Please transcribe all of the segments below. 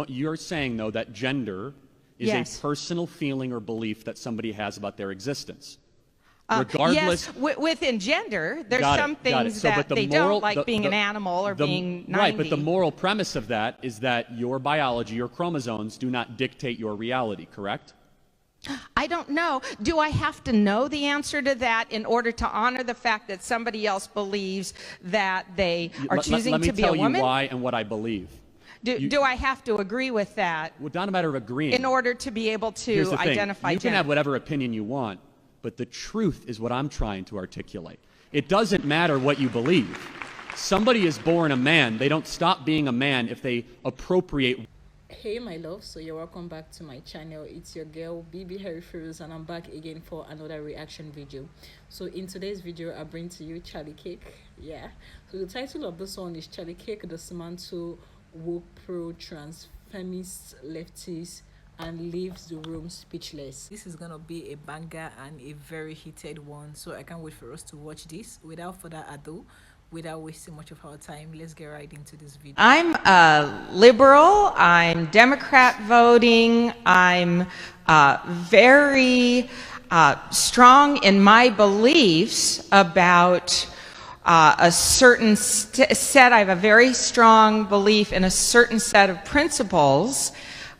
You're saying, though, that gender is Yes. a personal feeling or belief that somebody has about their existence. Regardless. Yes, within gender, there's Got it, some got it. things So, that but the they moral- don't, like the- being the- an animal or being 90. Right, but the moral premise of that is that your biology, your chromosomes, do not dictate your reality, correct? I don't know. Do I have to know the answer to that in order to honor the fact that somebody else believes that they are choosing to be a woman? Let me tell you why and what I believe. Do I have to agree with that Well, not a matter of agreeing. in order to be able Here's to the thing. identify You can gender? have whatever opinion you want, but the truth is what I'm trying to articulate. It doesn't matter what you believe. Somebody is born a man. They don't stop being a man if they appropriate. Hey my love, so you're welcome back to my channel. It's your girl BB Harry Feroz, and I'm back again for another reaction video. So in today's video I bring to you Charlie Kirk. Yeah, so the title of this one is Charlie Kirk dismantles woke pro trans feminist leftist and leaves the room speechless. This is gonna be a banger and a very heated one, so I can't wait for us to watch this. Without further ado, without wasting much of our time, let's get right into this video. I'm liberal. I'm Democrat voting. I'm very strong in my beliefs about a certain set. I have a very strong belief in a certain set of principles.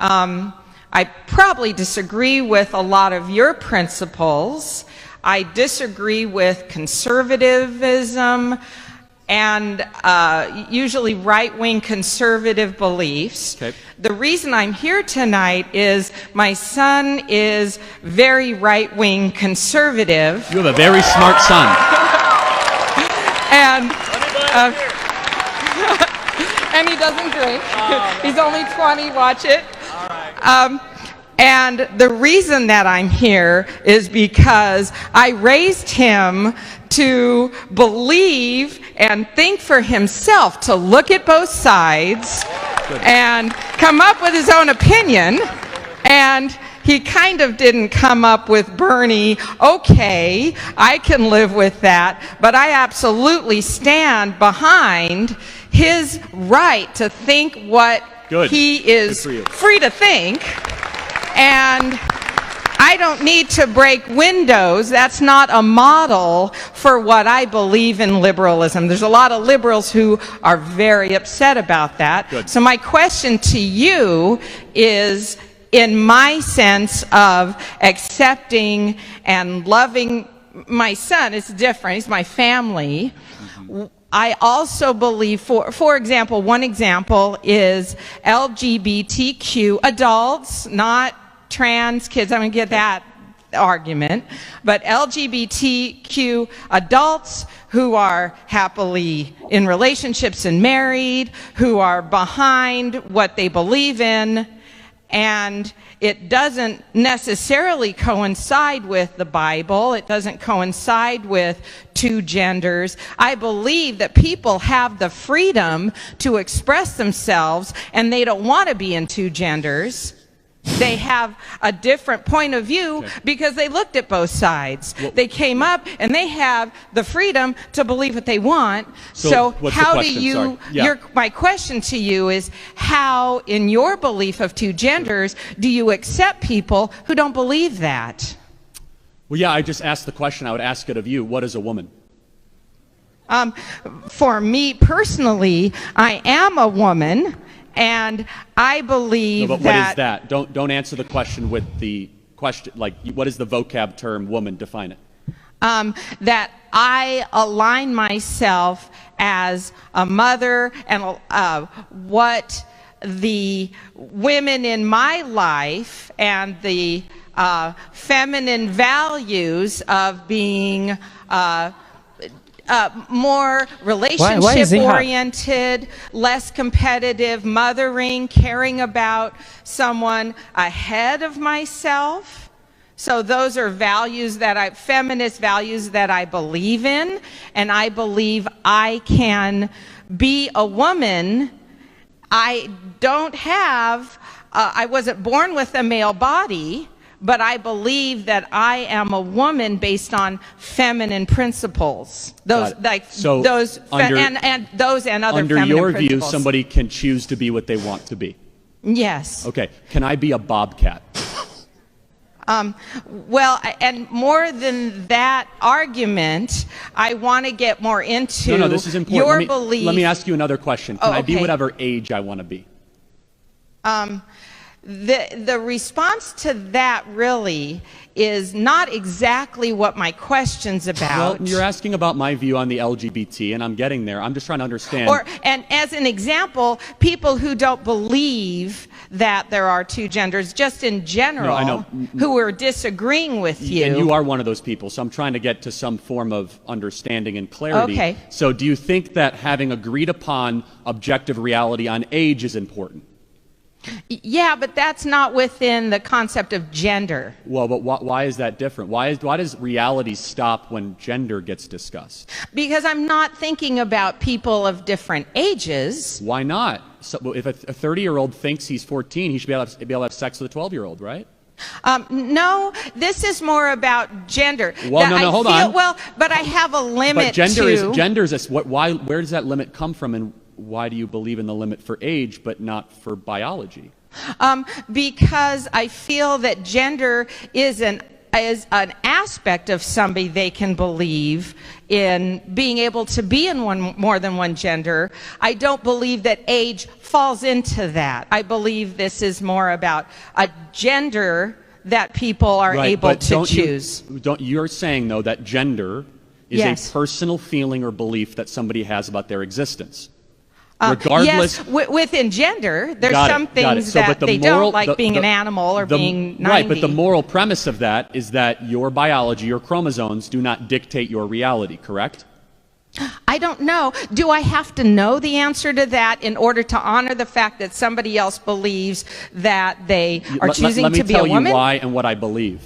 I probably disagree with a lot of your principles. I disagree with conservatism and usually right-wing conservative beliefs. Okay. The reason I'm here tonight is my son is very right-wing conservative. You have a very smart son. And and he doesn't drink. He's only 20. Watch it. And the reason that I'm here is because I raised him to believe and think for himself, to look at both sides and come up with his own opinion. And he kind of didn't come up with Bernie, okay, I can live with that, but I absolutely stand behind his right to think what he is free to think. And I don't need to break windows. That's not a model for what I believe in liberalism. There's a lot of liberals who are very upset about that. Good. So my question to you is, in my sense of accepting and loving my son, it's different. He's my family. I also believe, for example, one example is LGBTQ adults, not trans kids. I'm going to get that argument. But LGBTQ adults who are happily in relationships and married, who are behind what they believe in, and it doesn't necessarily coincide with the Bible. It doesn't coincide with two genders. I believe that people have the freedom to express themselves, and they don't want to be in two genders. They have a different point of view because they looked at both sides. They came up and they have the freedom to believe what they want. So how do you, my question to you is, how in your belief of two genders do you accept people who don't believe that? Well, yeah, I just asked the question. I would ask it of you. What is a woman? For me personally, I am a woman. And I believe But what is that? Don't answer the question with the question, like, what is the vocab term woman? Define it. That I align myself as a mother, and what the women in my life and the feminine values of being more relationship-oriented, less competitive, mothering, caring about someone ahead of myself. So those are values that feminist values that I believe in, and I believe I can be a woman. I don't have, I wasn't born with a male body, but I believe that I am a woman based on feminine principles. Those, like those, and those and other feminine principles. Under your view, somebody can choose to be what they want to be. Yes. Okay. Can I be a bobcat? Well, and more than that argument, I want to get more into No, this is important. your belief. Let me ask you another question. Can I be okay. whatever age I want to be? The response to that really is not exactly what my question's about. Well, you're asking about my view on the LGBT, and I'm getting there. I'm just trying to understand. And as an example, people who don't believe that there are two genders, just in general, I know. who are disagreeing with you. And you are one of those people, so I'm trying to get to some form of understanding and clarity. Okay. So do you think that having agreed upon objective reality on age is important? Yeah, but that's not within the concept of gender. Well, but why is that different? Why does reality stop when gender gets discussed? Because I'm not thinking about people of different ages. Why not? So if a 30-year-old thinks he's 14, he should be able to have sex with a 12-year-old, right? No, this is more about gender. Well, no, hold on. Well, but I have a limit. But gender is where does that limit come from, and why do you believe in the limit for age but not for biology? Because I feel that gender is an aspect of somebody they can believe in being able to be in more than one gender. I don't believe that age falls into that. I believe this is more about a gender that people are able to choose. You're saying, though, that gender is a personal feeling or belief that somebody has about their existence. Regardless, yes, within gender, there's some things that they don't, like being an animal or being 90. Right, but the moral premise of that is that your biology, your chromosomes, do not dictate your reality, correct? I don't know. Do I have to know the answer to that in order to honor the fact that somebody else believes that they are choosing to be a woman? Let me tell you why and what I believe.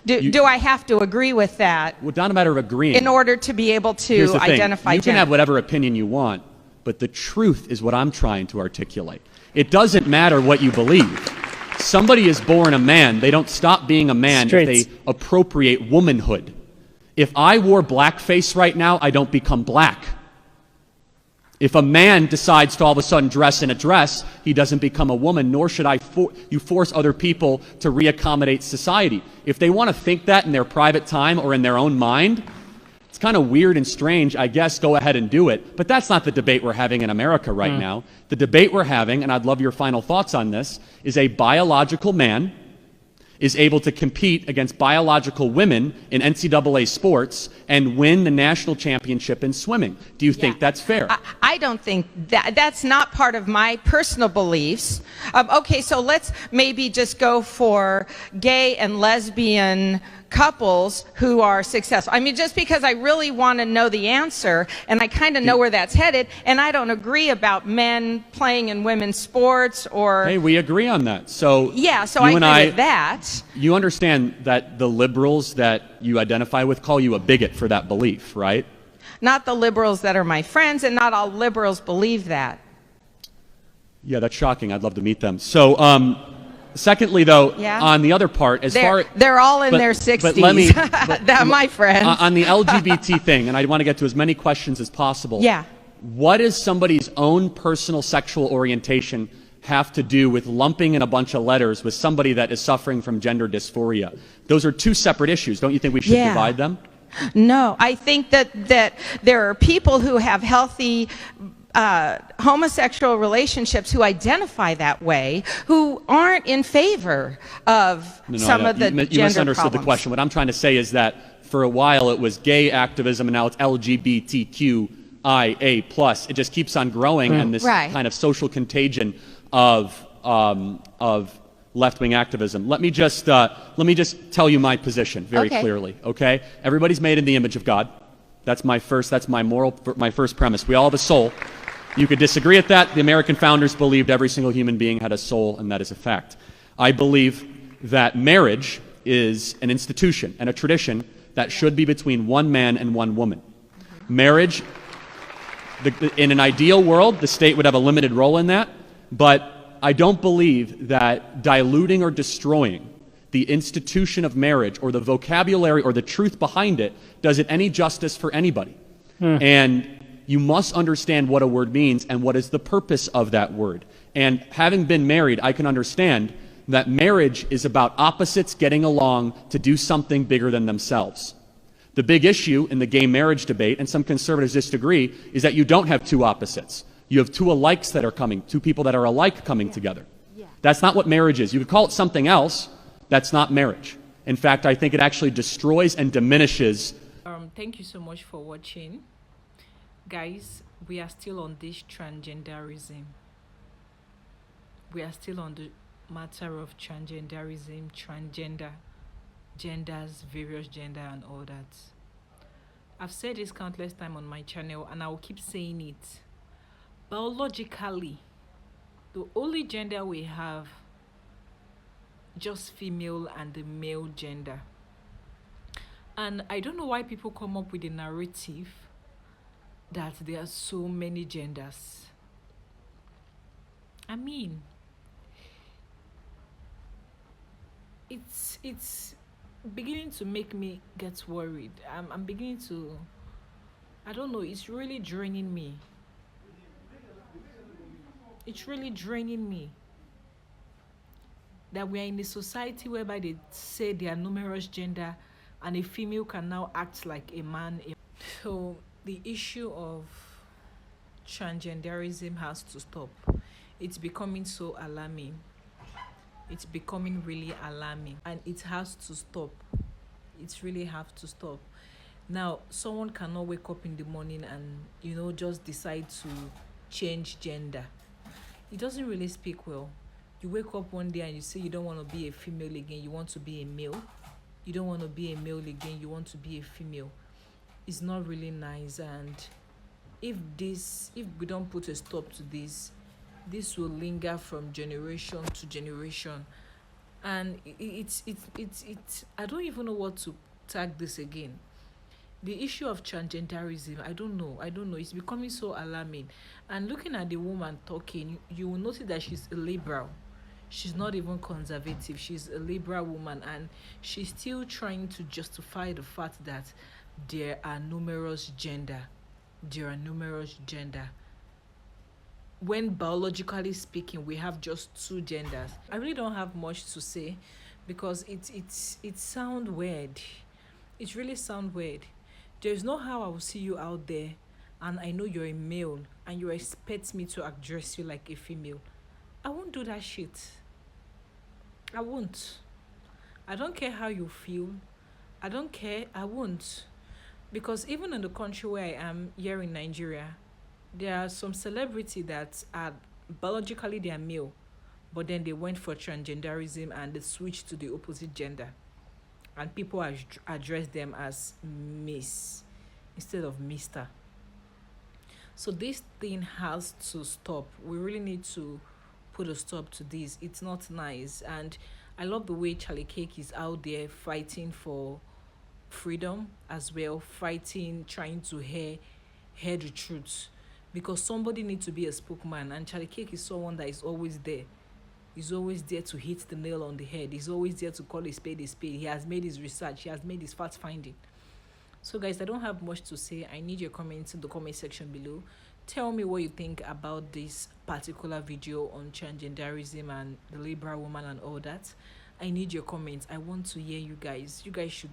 Do I have to agree with that? Well, not a matter of agreeing. In order to be able to identify gender. You can have whatever opinion you want, but the truth is what I'm trying to articulate. It doesn't matter what you believe. Somebody is born a man. They don't stop being a man if they appropriate womanhood. If I wore blackface right now, I don't become black. If a man decides to all of a sudden dress in a dress, he doesn't become a woman, nor should you force other people to reaccommodate society. If they want to think that in their private time or in their own mind, it's kind of weird and strange. I guess go ahead and do it. But that's not the debate we're having in America right now. The debate we're having, and I'd love your final thoughts on this, is a biological man is able to compete against biological women in NCAA sports and win the national championship in swimming. Do you think that's fair? I don't think that's not part of my personal beliefs. Okay, so let's maybe just go for gay and lesbian couples who are successful. I mean, just because I really want to know the answer, and I kind of know where that's headed, and I don't agree about men playing in women's sports or... Hey, we agree on that. So yeah, so I agree with that. You understand that the liberals that you identify with call you a bigot for that belief, right? Not the liberals that are my friends, and not all liberals believe that. Yeah, that's shocking. I'd love to meet them. So, secondly, though, on the other part, they're all in their 60s. But let me, my friends. On the LGBT thing, and I want to get to as many questions as possible. Yeah. What does somebody's own personal sexual orientation have to do with lumping in a bunch of letters with somebody that is suffering from gender dysphoria? Those are two separate issues. Don't you think we should divide them? No, I think that there are people who have healthy homosexual relationships who identify that way, who aren't in favor of some of the gender You misunderstood problems. the question. What I'm trying to say is that for a while it was gay activism, and now it's LGBTQIA+. It just keeps on growing, and this kind of social contagion of left-wing activism. Let me just tell you my position very clearly. Okay, everybody's made in the image of God. That's my first premise. We all have a soul. You could disagree with that. The American founders believed every single human being had a soul, and that is a fact. I believe that marriage is an institution and a tradition that should be between one man and one woman. Marriage, in an ideal world, the state would have a limited role in that, but I don't believe that diluting or destroying the institution of marriage or the vocabulary or the truth behind it does it any justice for anybody. And you must understand what a word means and what is the purpose of that word. And having been married, I can understand that marriage is about opposites getting along to do something bigger than themselves. The big issue in the gay marriage debate, and some conservatives disagree, is that you don't have two opposites. You have two alikes that are coming, two people that are alike coming together. That's not what marriage is. You could call it something else. That's not marriage. In fact, I think it actually destroys and diminishes. Thank you so much for watching. Guys, we are still on this transgenderism. We are still on the matter of transgenderism, transgender, genders, various gender and all that. I've said this countless times on my channel and I will keep saying it. Biologically, the only gender we have, just female and the male gender. And I don't know why people come up with a narrative that there are so many genders. I mean, it's beginning to make me get worried. I'm beginning to, I don't know, it's really draining me. It's really draining me that we are in a society whereby they say there are numerous gender and a female can now act like a man. So the issue of transgenderism has to stop. It's becoming so alarming. It's becoming really alarming and it has to stop. It really has to stop. Now, someone cannot wake up in the morning and, just decide to change gender. It doesn't really speak well. You wake up one day and you say you don't want to be a female again, you want to be a male. You don't want to be a male again, you want to be a female. It's not really nice, and if we don't put a stop to this will linger from generation to generation. And it's I don't even know what to tag this again. The issue of transgenderism, I don't know. It's becoming so alarming. And looking at the woman talking, you will notice that she's a liberal. She's not even conservative. She's a liberal woman, and she's still trying to justify the fact that there are numerous gender. When biologically speaking, we have just two genders. I really don't have much to say because it sounds weird. It really sounds weird. There's no how I will see you out there and I know you're a male and you expect me to address you like a female. I won't do that shit. I won't. I don't care how you feel. I don't care. I won't. Because even in the country where I am, here in Nigeria, there are some celebrity that are biologically they are male, but then they went for transgenderism and they switched to the opposite gender. And people address them as Miss instead of Mr. So this thing has to stop. We really need to put a stop to this. It's not nice. And I love the way Charlie Cake is out there fighting for freedom as well, trying to hear the truth. Because somebody needs to be a spokesman, and Charlie Cake is someone that is always there. He's always there to hit the nail on the head. He's always there to call a spade a spade. He has made his research. He has made his fact finding. So guys, I don't have much to say. I need your comments in the comment section below. Tell me what you think about this particular video on transgenderism and the liberal woman and all that. I need your comments. I want to hear you guys. You guys should,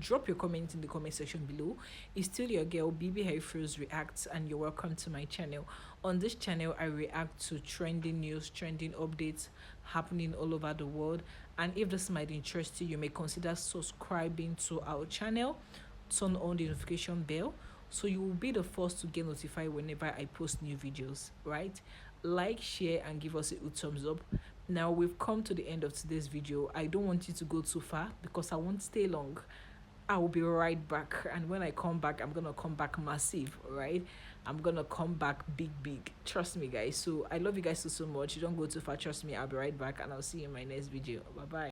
drop your comments in the comment section below. It's still your girl, BB Harryfrills Reacts, and you're welcome to my channel. On this channel, I react to trending news, trending updates happening all over the world. And if this might interest you, you may consider subscribing to our channel. Turn on the notification bell so you will be the first to get notified whenever I post new videos, right? Like, share, and give us a good thumbs up. Now we've come to the end of today's video. I don't want you to go too far because I won't stay long. I will be right back, and when I come back, I'm gonna come back massive, right? I'm gonna come back big. Trust me, guys. So I love you guys so much. You don't go too far. Trust me. I'll be right back, and I'll see you in my next video. Bye bye.